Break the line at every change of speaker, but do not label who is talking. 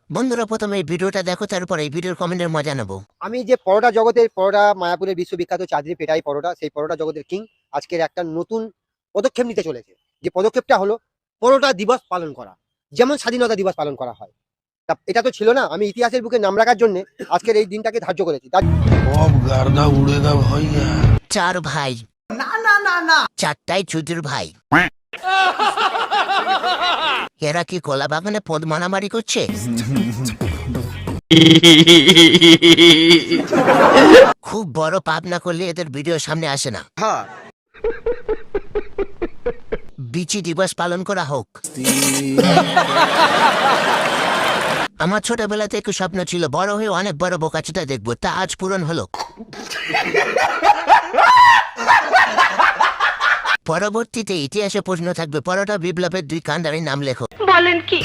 বন্ধুরা প্রথমে এই ভিডিওটা দেখো, তারপর এই ভিডিওর কমেন্টের মজা নেবো।
আমি যে পরোটা জগতের পরোটা মায়াপুরের বিশ্ববিখ্যাত চাঁদনি পেটাই পরোটা, সেই পরোটা জগতের কিং আজকের একটা নতুন পদক্ষেপ নিতে চলেছে। যে পদক্ষেপটা হলো পরোটা দিবস পালন করা, যেমন স্বাধীনতা দিবস পালন করা হয়। এটা তো ছিল না, আমি ইতিহাসের বুকে নাম রাখার জন্য আজকের এই দিনটাকে ধার্য করেছি।
अब गर्दा उड़ेगा भैया।
চার ভাই, না না না না, চারটাই চুদির ভাই। এরা কি কলা বাগানে পদ মারামারি করছে? খুব বড় পাপ না করলে এদের ভিডিও সামনে আসে না। বিচি দিবস পালন করা হোক। আমার ছোটবেলা থেকে স্বপ্ন ছিল বড় হয়ে অনেক বড় বোকাচোদা দেখবো, তা আজ পূরণ হলো। পরবর্তীতে ইতিহাসে প্রশ্ন থাকবে, পরোটা বিপ্লবের দুই কান্ডারির নাম লেখো।
বলেন কি?